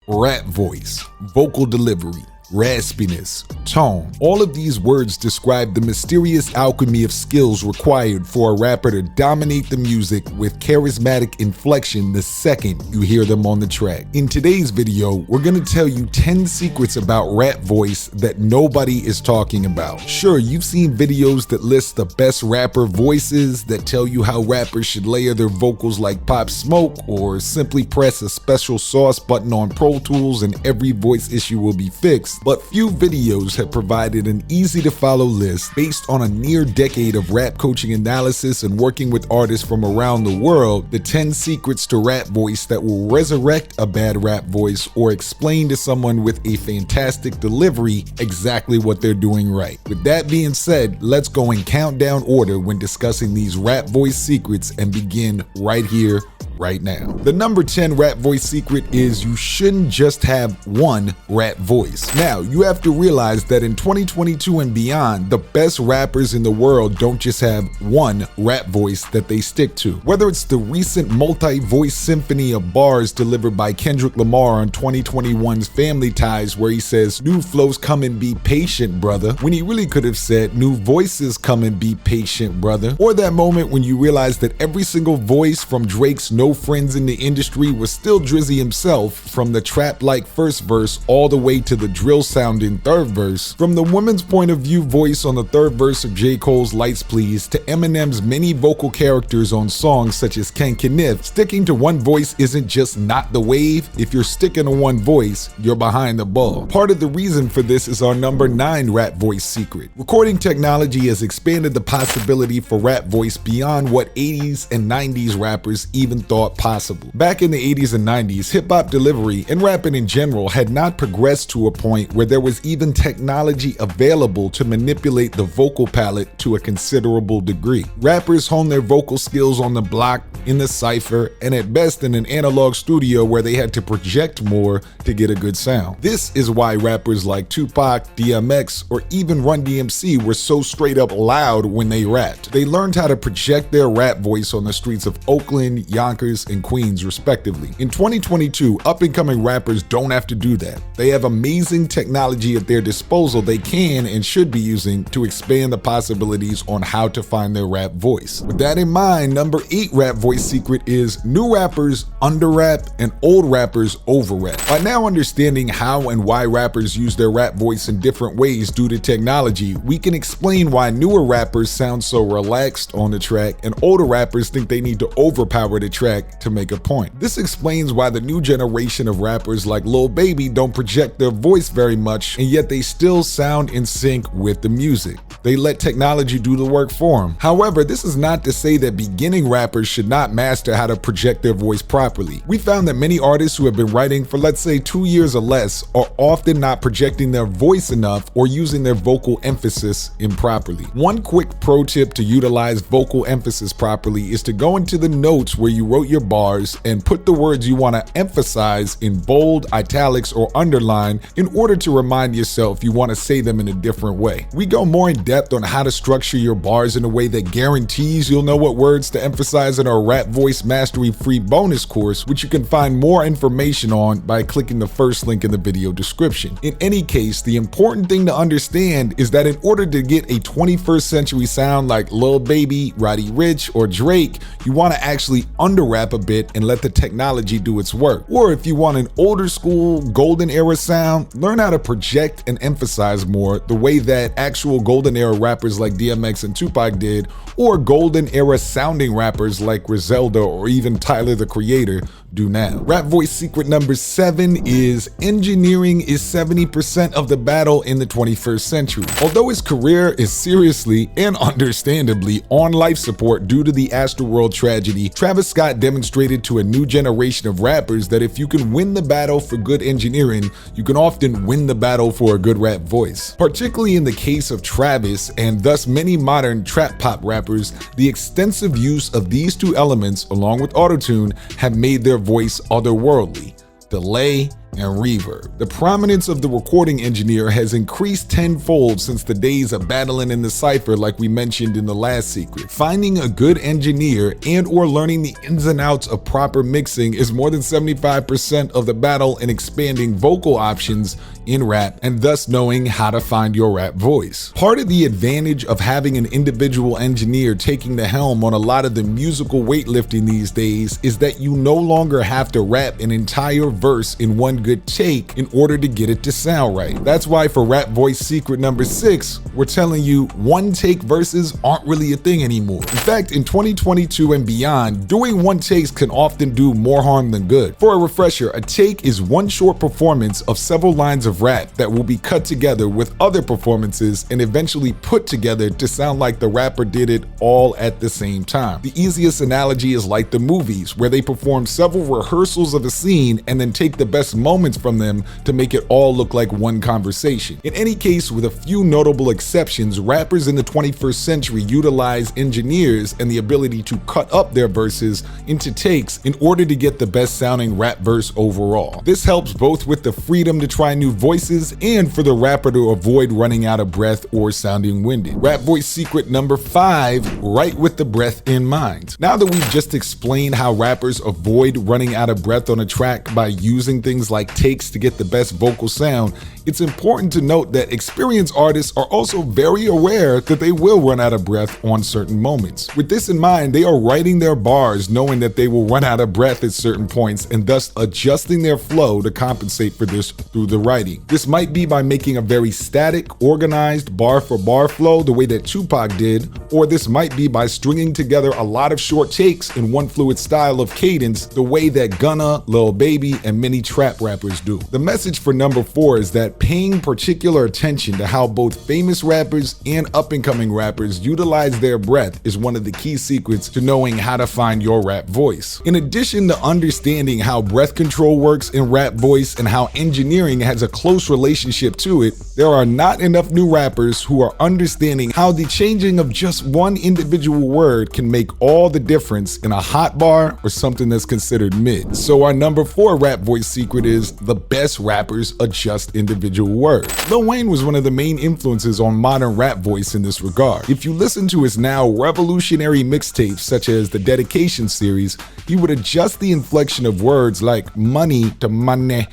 Rap voice, vocal delivery, raspiness, tone. All of these words describe the mysterious alchemy of skills required for a rapper to dominate the music with charismatic inflection the second you hear them on the track. In today's video, we're gonna tell you 10 secrets about rap voice that nobody is talking about. Sure, you've seen videos that list the best rapper voices, that tell you how rappers should layer their vocals like Pop Smoke, or simply press a special sauce button on Pro Tools and every voice issue will be fixed. But few videos have provided an easy to follow list based on a near decade of rap coaching analysis and working with artists from around the world, the 10 secrets to rap voice that will resurrect a bad rap voice or explain to someone with a fantastic delivery exactly what they're doing right. With that being said, let's go in countdown order when discussing these rap voice secrets and begin right here, right now. The number 10 rap voice secret is you shouldn't just have one rap voice. Now, you have to realize that in 2022 and beyond, the best rappers in the world don't just have one rap voice that they stick to. Whether it's the recent multi-voice symphony of bars delivered by Kendrick Lamar on 2021's Family Ties, where he says, "New flows come and be patient, brother," when he really could have said, "New voices come and be patient, brother." Or that moment when you realize that every single voice from Drake's No Friends in the Industry was still Drizzy himself, from the trap-like first verse all the way to the drill-sounding third verse. From the women's point of view voice on the third verse of J. Cole's Lights Please to Eminem's many vocal characters on songs such as Ken Kniff, sticking to one voice isn't just not the wave. If you're sticking to one voice, you're behind the ball. Part of the reason for this is our number 9 rap voice secret. Recording technology has expanded the possibility for rap voice beyond what 80s and 90s rappers even thought possible. Back in the 80s and 90s, hip-hop delivery and rapping in general had not progressed to a point where there was even technology available to manipulate the vocal palette to a considerable degree. Rappers honed their vocal skills on the block, in the cypher, and at best in an analog studio where they had to project more to get a good sound. This is why rappers like Tupac, DMX, or even Run DMC were so straight up loud when they rapped. They learned how to project their rap voice on the streets of Oakland, Yonkers, and Queens respectively. In 2022, up-and-coming rappers don't have to do that. They have amazing technology at their disposal they can and should be using to expand the possibilities on how to find their rap voice. With that in mind, number 8 rap voice secret is new rappers under-rap and old rappers over-rap. By now understanding how and why rappers use their rap voice in different ways due to technology, we can explain why newer rappers sound so relaxed on the track and older rappers think they need to overpower the track to make a point. This explains why the new generation of rappers like Lil Baby don't project their voice very much, and yet they still sound in sync with the music. They let technology do the work for them. However, this is not to say that beginning rappers should not master how to project their voice properly. We found that many artists who have been writing for, let's say, 2 years or less are often not projecting their voice enough or using their vocal emphasis improperly. One quick pro tip to utilize vocal emphasis properly is to go into the notes where you wrote your bars and put the words you want to emphasize in bold, italics, or underline in order to remind yourself you want to say them in a different way. We go more in depth on how to structure your bars in a way that guarantees you'll know what words to emphasize in our Rap Voice Mastery free bonus course, which you can find more information on by clicking the first link in the video description. In any case, the important thing to understand is that in order to get a 21st century sound like Lil Baby, Roddy Ricch, or Drake, you want to actually under-rap a bit and let the technology do its work. Or if you want an older school golden era sound, learn how to project and emphasize more the way that actual golden era rappers like DMX and Tupac did, or golden era sounding rappers like Griselda or even Tyler the Creator do now. Rap voice secret number 7 is engineering is 70% of the battle in the 21st century. Although his career is seriously and understandably on life support due to the Astroworld tragedy, Travis Scott demonstrated to a new generation of rappers that if you can win the battle for good engineering, you can often win the battle for a good rap voice. Particularly in the case of Travis and thus many modern trap pop rappers, the extensive use of these two elements along with autotune have made their voice otherworldly. Delay and reverb. The prominence of the recording engineer has increased tenfold since the days of battling in the cypher like we mentioned in the last secret. Finding a good engineer and or learning the ins and outs of proper mixing is more than 75% of the battle in expanding vocal options in rap and thus knowing how to find your rap voice. Part of the advantage of having an individual engineer taking the helm on a lot of the musical weightlifting these days is that you no longer have to rap an entire verse in one good take in order to get it to sound right. That's why for rap voice secret number 6, we're telling you one take verses aren't really a thing anymore. In fact, in 2022 and beyond, doing one takes can often do more harm than good. For a refresher, a take is one short performance of several lines of rap that will be cut together with other performances and eventually put together to sound like the rapper did it all at the same time. The easiest analogy is like the movies, where they perform several rehearsals of a scene and then take the best moments from them to make it all look like one conversation. In any case, with a few notable exceptions, rappers in the 21st century utilize engineers and the ability to cut up their verses into takes in order to get the best sounding rap verse overall. This helps both with the freedom to try new voices and for the rapper to avoid running out of breath or sounding winded. Rap voice secret number 5, write with the breath in mind. Now that we've just explained how rappers avoid running out of breath on a track by using things like takes to get the best vocal sound, it's important to note that experienced artists are also very aware that they will run out of breath on certain moments. With this in mind, they are writing their bars knowing that they will run out of breath at certain points and thus adjusting their flow to compensate for this through the writing. This might be by making a very static, organized bar for bar flow the way that Tupac did, or this might be by stringing together a lot of short takes in one fluid style of cadence the way that Gunna, Lil Baby, and many trap rappers do. The message for number 4 is that paying particular attention to how both famous rappers and up-and-coming rappers utilize their breath is one of the key secrets to knowing how to find your rap voice. In addition to understanding how breath control works in rap voice and how engineering has a close relationship to it, there are not enough new rappers who are understanding how the changing of just one individual word can make all the difference in a hot bar or something that's considered mid. So our number 4 rap voice secret is the best rappers adjust individual words. Lil Wayne was one of the main influences on modern rap voice in this regard. If you listen to his now revolutionary mixtapes such as the Dedication series, he would adjust the inflection of words like money to money,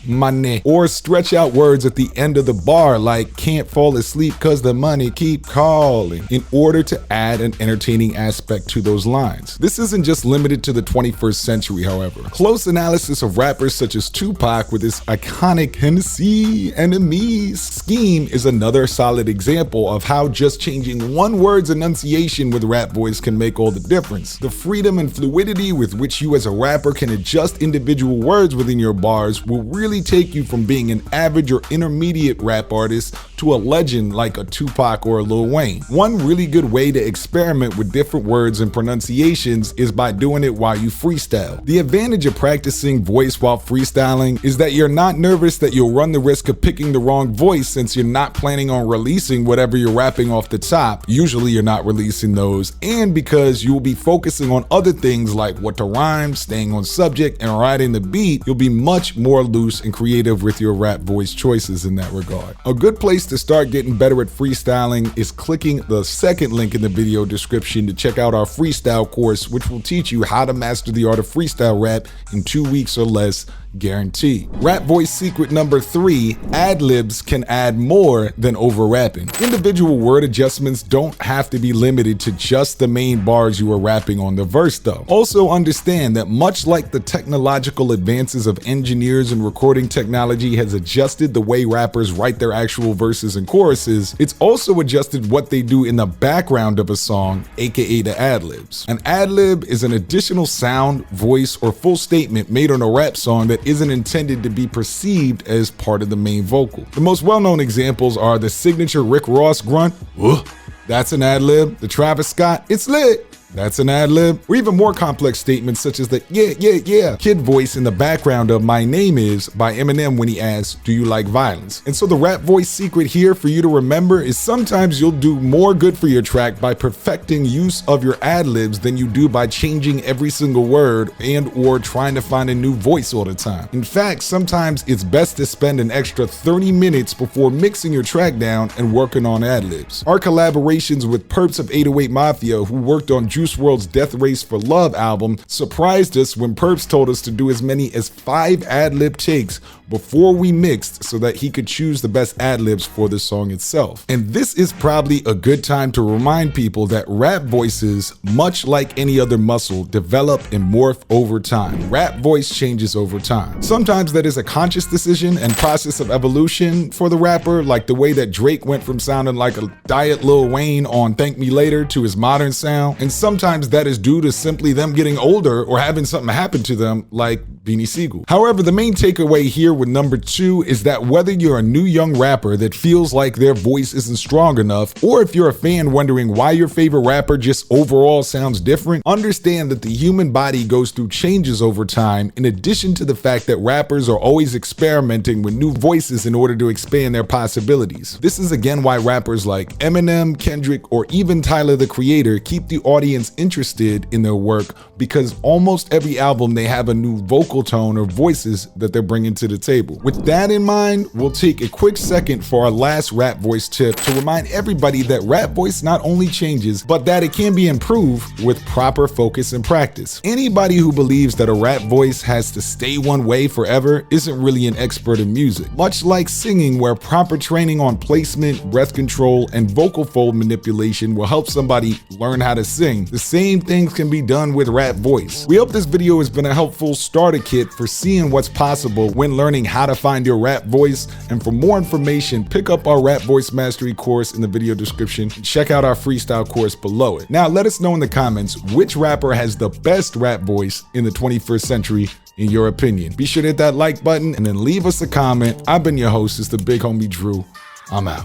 money, or stretch out words at the end of the bar like can't fall asleep cause the money keep calling in order to add an entertaining aspect to those lines. This isn't just limited to the 21st century, however. Close analysis of rappers such as Tupac with his iconic Hennessy enemies scheme is another solid example of how just changing one word's enunciation with rap voice can make all the difference. The freedom and fluidity with which you as a rapper can adjust individual words within your bars will really take you from being an average or intermediate rap artist to a legend like a Tupac or a Lil Wayne. One really good way to experiment with different words and pronunciations is by doing it while you freestyle. The advantage of practicing voice while freestyling is that you're not nervous that you'll run the risk of picking the wrong voice since you're not planning on releasing whatever you're rapping off the top. Usually you're not releasing those, and because you will be focusing on other things like what to rhyme, staying on subject, and riding the beat, you'll be much more loose and creative with your rap voice choices in that regard. A good place to start getting better at freestyling is clicking the second link in the video description to check out our freestyle course, which will teach you how to master the art of freestyle rap in 2 weeks or less, guaranteed. Rap voice secret number 3, ad-libs can add more than over-rapping. Individual word adjustments don't have to be limited to just the main bars you are rapping on the verse though. Also understand that much like the technological advances of engineers and recording technology has adjusted the way rappers write their actual verses and choruses, it's also adjusted what they do in the background of a song, aka the ad-libs. An ad-lib is an additional sound, voice, or full statement made on a rap song that isn't intended to be perceived as part of the main vocal. The most well-known examples are the signature Rick Ross grunt, "Whoa," that's an ad-lib. The Travis Scott, "It's lit," That's an ad-lib. Or even more complex statements such as the yeah kid voice in the background of My Name Is by Eminem when he asks, do you like violence? And so the rap voice secret here for you to remember is sometimes you'll do more good for your track by perfecting use of your ad-libs than you do by changing every single word and or trying to find a new voice all the time. In fact, sometimes it's best to spend an extra 30 minutes before mixing your track down and working on ad-libs. Our collaborations with Perps of 808 Mafia, who worked on Juice WRLD's Death Race for Love album, surprised us when Perps told us to do as many as 5 ad-lib takes before we mixed so that he could choose the best ad-libs for the song itself. And this is probably a good time to remind people that rap voices, much like any other muscle, develop and morph over time. Rap voice changes over time. Sometimes that is a conscious decision and process of evolution for the rapper, like the way that Drake went from sounding like a diet Lil Wayne on Thank Me Later to his modern sound. And sometimes that is due to simply them getting older or having something happen to them, like Beanie Siegel. However, the main takeaway here with number 2 is that whether you're a new young rapper that feels like their voice isn't strong enough, or if you're a fan wondering why your favorite rapper just overall sounds different, understand that the human body goes through changes over time, in addition to the fact that rappers are always experimenting with new voices in order to expand their possibilities. This is again why rappers like Eminem, Kendrick, or even Tyler the Creator keep the audience interested in their work, because almost every album they have a new vocal tone or voices that they're bringing to the table. With that in mind, we'll take a quick second for our last rap voice tip to remind everybody that rap voice not only changes, but that it can be improved with proper focus and practice. Anybody who believes that a rap voice has to stay one way forever isn't really an expert in music. Much like singing, where proper training on placement, breath control, and vocal fold manipulation will help somebody learn how to sing, the same things can be done with rap voice. We hope this video has been a helpful starter kit for seeing what's possible when learning how to find your rap voice. And for more information, pick up our rap voice mastery course in the video description and check out our freestyle course below it. Now let us know in the comments which rapper has the best rap voice in the 21st century in your opinion. Be sure to hit that like button and then leave us a comment. I've been your host, it's the big homie Drew. I'm out.